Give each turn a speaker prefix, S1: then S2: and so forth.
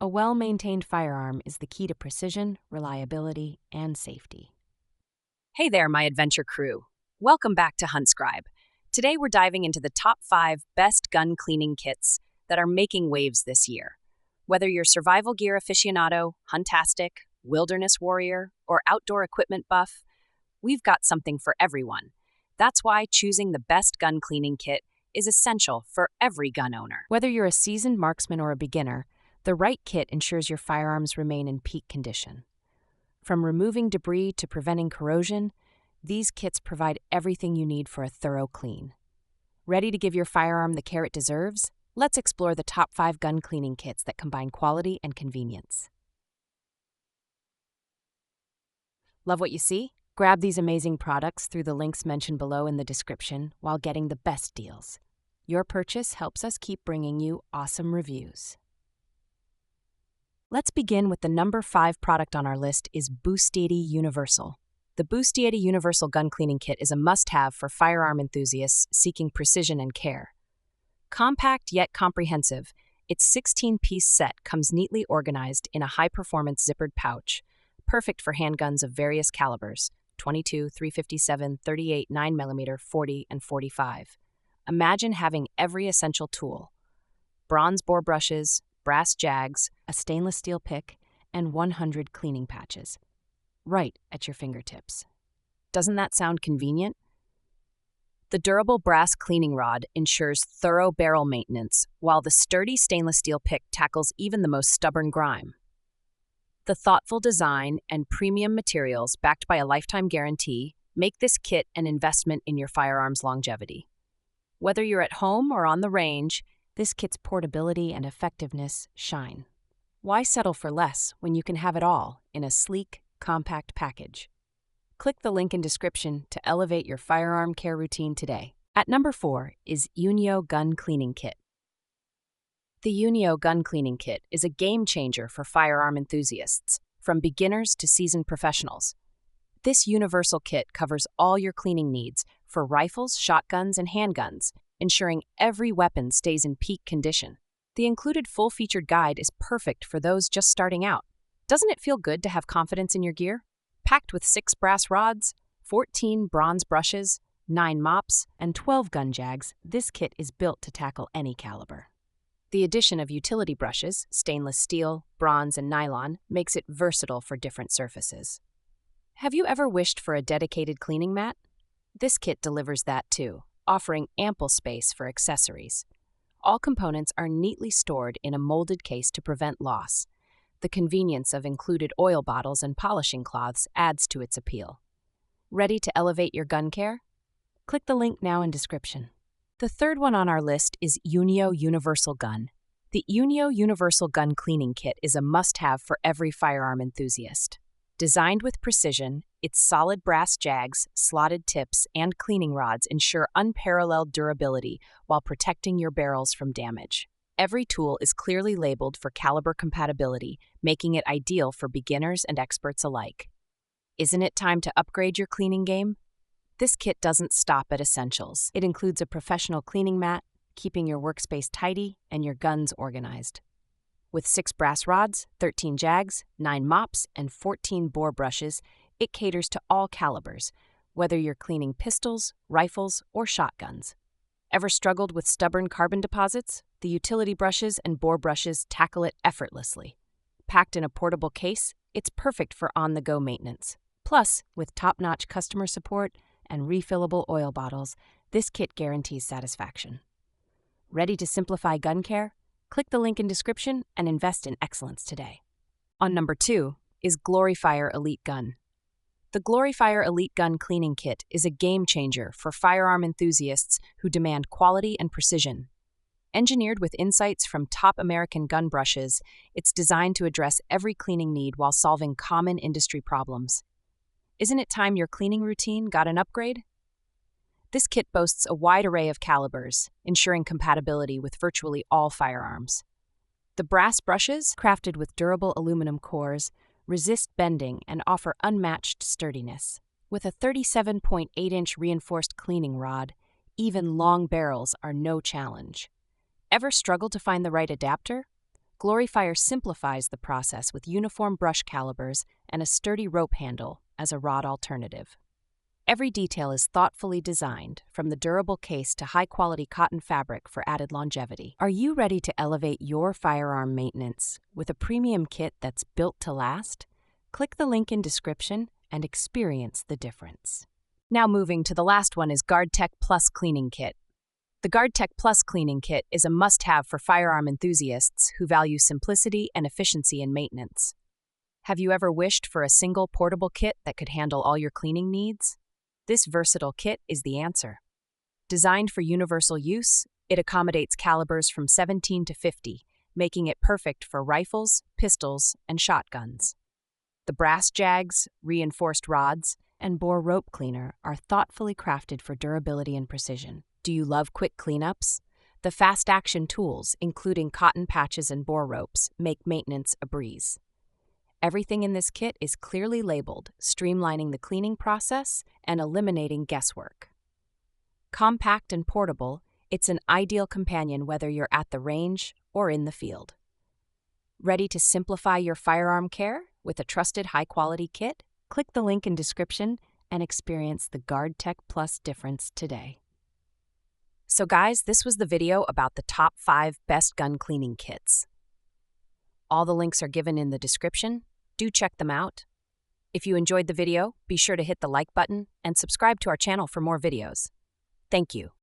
S1: A well-maintained firearm is the key to precision, reliability, and safety.
S2: Hey there, my adventure crew. Welcome back to Huntscribe. Today we're diving into the top 5 best gun cleaning kits that are making waves this year. Whether you're survival gear aficionado, huntastic, wilderness warrior, or outdoor equipment buff, we've got something for everyone. That's why choosing the best gun cleaning kit is essential for every gun owner.
S1: Whether you're a seasoned marksman or a beginner, the right kit ensures your firearms remain in peak condition. From removing debris to preventing corrosion, these kits provide everything you need for a thorough clean. Ready to give your firearm the care it deserves? Let's explore the top 5 gun cleaning kits that combine quality and convenience. Love what you see? Grab these amazing products through the links mentioned below in the description while getting the best deals. Your purchase helps us keep bringing you awesome reviews. Let's begin with the number 5 product on our list is BOOSTEADY Universal. The BOOSTEADY Universal Gun Cleaning Kit is a must-have for firearm enthusiasts seeking precision and care. Compact yet comprehensive, its 16-piece set comes neatly organized in a high-performance zippered pouch, perfect for handguns of various calibers, 22, 357, 38, 9mm, 40, and 45. Imagine having every essential tool: bronze bore brushes, brass jags, a stainless steel pick, and 100 cleaning patches, right at your fingertips. Doesn't that sound convenient? The durable brass cleaning rod ensures thorough barrel maintenance, while the sturdy stainless steel pick tackles even the most stubborn grime. The thoughtful design and premium materials backed by a lifetime guarantee make this kit an investment in your firearm's longevity. Whether you're at home or on the range, this kit's portability and effectiveness shine. Why settle for less when you can have it all in a sleek, compact package? Click the link in description to elevate your firearm care routine today. At number 4 is iunio Gun Cleaning Kit. The iunio Gun Cleaning Kit is a game changer for firearm enthusiasts, from beginners to seasoned professionals. This universal kit covers all your cleaning needs for rifles, shotguns, and handguns, ensuring every weapon stays in peak condition. The included full-featured guide is perfect for those just starting out. Doesn't it feel good to have confidence in your gear? Packed with 6 brass rods, 14 bronze brushes, 9 mops, and 12 gun jags, this kit is built to tackle any caliber. The addition of utility brushes, stainless steel, bronze, and nylon, makes it versatile for different surfaces. Have you ever wished for a dedicated cleaning mat? This kit delivers that too, offering ample space for accessories. All components are neatly stored in a molded case to prevent loss. The convenience of included oil bottles and polishing cloths adds to its appeal. Ready to elevate your gun care? Click the link now in description. The third one on our list is iunio Universal Gun. The iunio Universal Gun Cleaning Kit is a must-have for every firearm enthusiast. Designed with precision, its solid brass jags, slotted tips, and cleaning rods ensure unparalleled durability while protecting your barrels from damage. Every tool is clearly labeled for caliber compatibility, making it ideal for beginners and experts alike. Isn't it time to upgrade your cleaning game? This kit doesn't stop at essentials. It includes a professional cleaning mat, keeping your workspace tidy and your guns organized. With 6 brass rods, 13 jags, 9 mops, and 14 bore brushes, it caters to all calibers, whether you're cleaning pistols, rifles, or shotguns. Ever struggled with stubborn carbon deposits? The utility brushes and bore brushes tackle it effortlessly. Packed in a portable case, it's perfect for on-the-go maintenance. Plus, with top-notch customer support and refillable oil bottles, this kit guarantees satisfaction. Ready to simplify gun care? Click the link in description and invest in excellence today. On number 2 is GLORYFIRE Elite Gun. The GLORYFIRE Elite Gun Cleaning Kit is a game changer for firearm enthusiasts who demand quality and precision. Engineered with insights from top American gun brushes, it's designed to address every cleaning need while solving common industry problems. Isn't it time your cleaning routine got an upgrade? This kit boasts a wide array of calibers, ensuring compatibility with virtually all firearms. The brass brushes, crafted with durable aluminum cores, resist bending and offer unmatched sturdiness. With a 37.8-inch reinforced cleaning rod, even long barrels are no challenge. Ever struggle to find the right adapter? GLORYFIRE simplifies the process with uniform brush calibers and a sturdy rope handle as a rod alternative. Every detail is thoughtfully designed, from the durable case to high-quality cotton fabric for added longevity. Are you ready to elevate your firearm maintenance with a premium kit that's built to last? Click the link in description and experience the difference.
S2: Now moving to the last one is GuardTech PLUS Cleaning Kit. The GuardTech PLUS Cleaning Kit is a must-have for firearm enthusiasts who value simplicity and efficiency in maintenance. Have you ever wished for a single portable kit that could handle all your cleaning needs? This versatile kit is the answer. Designed for universal use, it accommodates calibers from 17 to 50, making it perfect for rifles, pistols, and shotguns. The brass jags, reinforced rods, and bore rope cleaner are thoughtfully crafted for durability and precision. Do you love quick cleanups? The fast-action tools, including cotton patches and bore ropes, make maintenance a breeze. Everything in this kit is clearly labeled, streamlining the cleaning process and eliminating guesswork. Compact and portable, it's an ideal companion whether you're at the range or in the field. Ready to simplify your firearm care with a trusted high-quality kit? Click the link in description and experience the GuardTech Plus difference today. So guys, this was the video about the top 5 best gun cleaning kits. All the links are given in the description. Do check them out. If you enjoyed the video, be sure to hit the like button and subscribe to our channel for more videos. Thank you.